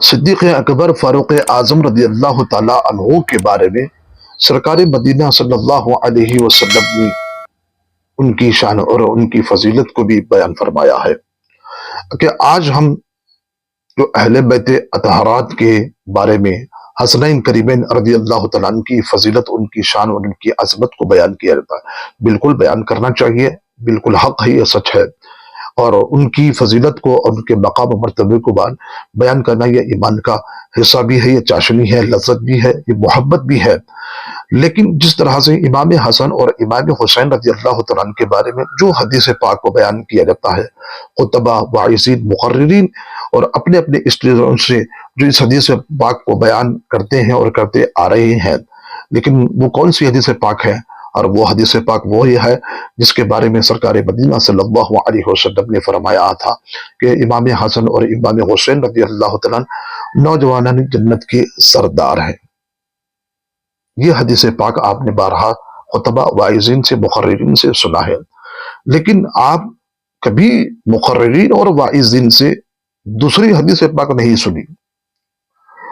صدیق اکبر فاروق اعظم رضی اللہ تعالی عنہ کے بارے میں سرکار مدینہ صلی اللہ علیہ وسلم نے ان کی شان اور ان کی فضیلت کو بھی بیان فرمایا ہے کہ آج ہم جو اہل بیت اطہارات کے بارے میں حسنین کریمین رضی اللہ تعالیٰ عنہ کی فضیلت، ان کی شان اور ان کی عظمت کو بیان کیا جاتا ہے، بالکل بیان کرنا چاہیے، بالکل حق ہے، یہ سچ ہے، اور ان کی فضیلت کو اور ان کے مقام و مرتبے کو بیان کرنا یہ ایمان کا حصہ بھی ہے، یہ چاشنی ہے، لذت بھی ہے، یہ محبت بھی ہے۔ لیکن جس طرح سے امام حسن اور امام حسین رضی اللہ تعالیٰ عنہ کے بارے میں جو حدیث پاک کو بیان کیا جاتا ہے، خطبہ، واعظین، مقررین اور اپنے اپنے اسٹیجوں سے جو اس حدیث پاک کو بیان کرتے ہیں اور کرتے آ رہے ہیں، لیکن وہ کون سی حدیث پاک ہے؟ اور وہ حدیث پاک وہی ہے جس کے بارے میں سرکار مدینہ صلی اللہ علیہ وسلم نے فرمایا تھا کہ امام حسن اور امام حسین رضی اللہ تعالیٰ عنہ نوجوانان جنت کے سردار ہیں۔ یہ حدیث پاک آپ نے بارہا خطبہ، واعظین سے، مقررین سے سنا ہے، لیکن آپ کبھی مقررین اور واعظین سے دوسری حدیث پاک نہیں سنی۔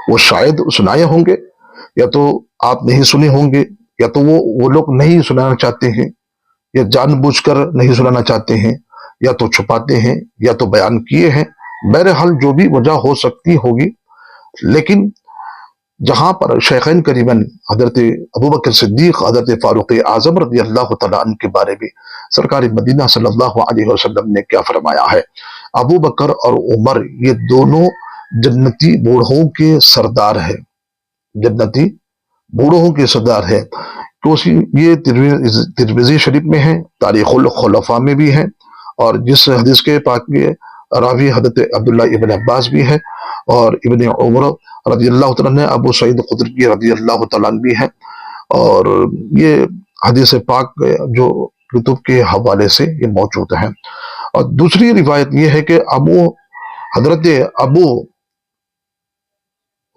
وہ شاید سنائے ہوں گے، یا تو آپ نہیں سنے ہوں گے، یا تو وہ لوگ نہیں سنانا چاہتے ہیں، یا جان بوجھ کر نہیں سنانا چاہتے ہیں، یا تو چھپاتے ہیں، یا تو بیان کیے ہیں۔ بہرحال جو بھی وجہ ہو سکتی ہوگی، لیکن جہاں پر شیخین کریمین حضرت ابوبکر صدیق، حضرت فاروق اعظم رضی اللہ تعالیٰ عنہ کے بارے میں سرکار مدینہ صلی اللہ علیہ وسلم نے کیا فرمایا ہے؟ ابو بکر اور عمر یہ دونوں جنتی بوڑھوں کے سردار ہیں، جنتی بوڑھوں کے سردار ہیں۔ تو یہ ترمذی شریف میں ہے، تاریخ الخلفاء میں بھی ہے، اور جس حدیث کے پاک کے راوی حضرت عبداللہ ابن عباس بھی ہے، اور ابن عمر رضی اللہ تعالیٰ عنہ، ابو سعید خدری رضی اللہ تعالیٰ عنہ بھی ہے، اور یہ حدیث پاک جو کتب کے حوالے سے یہ موجود ہے۔ اور دوسری روایت یہ ہے کہ حضرت ابو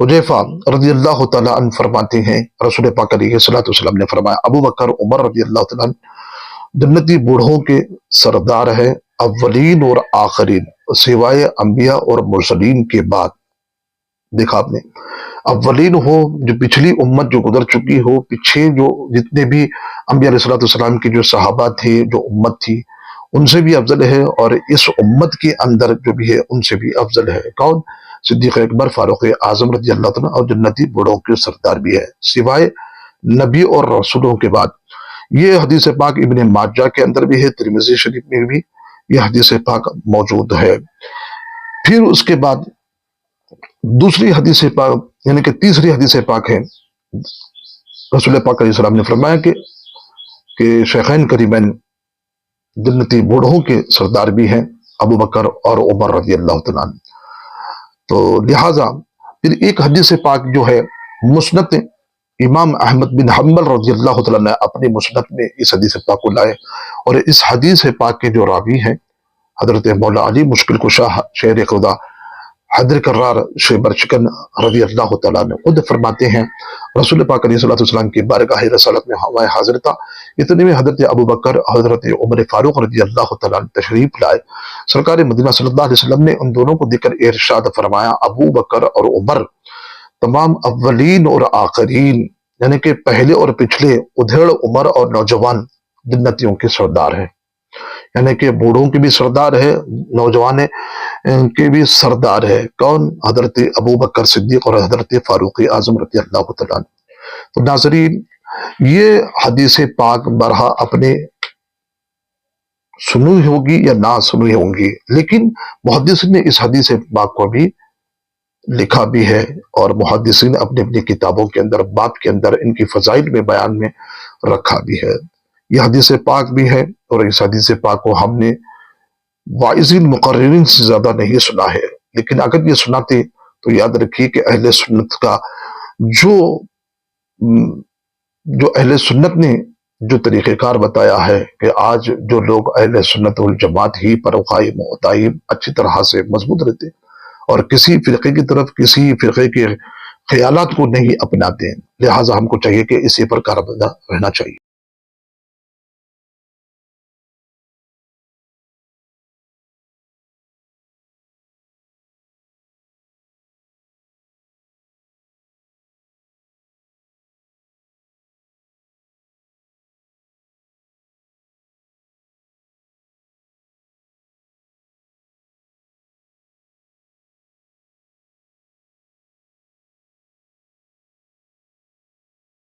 حذیفہ رضی اللہ تعالیٰ عنہ فرماتے ہیں، رسول پاک علیہ الصلوۃ والسلام نے فرمایا، ابو بکر عمر رضی اللہ تعالیٰ عنہ جنتی بوڑھوں کے سردار ہے، اولین اور آخرین، سوائے انبیاء اور مرسلین کے بعد۔ دیکھا آپ نے، اولین ہو جو پچھلی امت جو گزر چکی ہو، پیچھے جو جتنے بھی انبیاء علیہ الصلوۃ والسلام کے جو صحابہ تھے، جو امت تھی، ان سے بھی افضل ہے، اور اس امت کے اندر جو بھی ہے ان سے بھی افضل ہے۔ کون؟ صدیق اکبر فاروق اعظم رضی اللہ تعالیٰ، اور جنتی بوڑھوں کے سردار بھی ہے، سوائے نبی اور رسولوں کے بعد۔ یہ حدیث پاک ابن ماجہ کے اندر بھی ہے، ترمذی شریف میں بھی یہ حدیث پاک موجود ہے۔ پھر اس کے بعد دوسری حدیث پاک، یعنی کہ تیسری حدیث پاک ہے، رسول پاک علیہ السلام نے فرمایا کہ شیخین کریمین جنتی بوڑھوں کے سردار بھی ہیں، ابو بکر اور عمر رضی اللہ تعالیٰ عنہ۔ تو لہٰذا پھر ایک حدیث پاک جو ہے، مسند امام احمد بن حنبل رضی اللہ تعالیٰ نے اپنی مسند میں اس حدیث پاک کو لائے، اور اس حدیث پاک کے جو راوی ہیں حضرت مولا علی مشکل کشا شیر خدا حیدر کرار شیبر چکن رضی اللہ تعالیٰ نے خود فرماتے ہیں، رسول پاک علیہ السلام کی بارگاہ رسالت میں ہمیں حاضر تھا، اتنے میں حضرت ابو بکر، حضرت عمر فاروق رضی اللہ تعالیٰ عنہ تشریف لائے۔ سرکار مدینہ صلی اللہ علیہ وسلم نے ان دونوں کو دیکھ کر ارشاد فرمایا، ابو بکر اور عمر تمام اولین اور آخرین، یعنی کہ پہلے اور پچھلے، ادھیڑ عمر اور نوجوان جنتیوں کے سردار ہیں، یعنی کہ بوڑھوں کے بھی سردار ہے، نوجوان کے بھی سردار ہے۔ کون؟ حضرت ابو بکر صدیق اور حضرت فاروق اعظم رضی اللہ تعالیٰ عنہ۔ تو ناظرین، یہ حدیث پاک برہا اپنے سنی ہوگی یا نہ سنی ہوں گی، لیکن محدثین نے اس حدیث پاک کو بھی لکھا بھی ہے، اور محدثین نے اپنی اپنی کتابوں کے اندر، باب کے اندر ان کی فضائل میں بیان میں رکھا بھی ہے۔ یہ حدیث پاک بھی ہے، اور اس حدیث پاک کو ہم نے واعظین، مقررین سے زیادہ نہیں سنا ہے، لیکن اگر یہ سناتے تو یاد رکھیے کہ اہل سنت کا جو اہل سنت نے جو طریقہ کار بتایا ہے، کہ آج جو لوگ اہل سنت والجماعت ہی پر قائم ہوتا ہی اچھی طرح سے مضبوط رہتے، اور کسی فرقے کی طرف، کسی فرقے کے خیالات کو نہیں اپناتے ہیں، لہٰذا ہم کو چاہیے کہ اسی پر کاربندہ رہنا چاہیے۔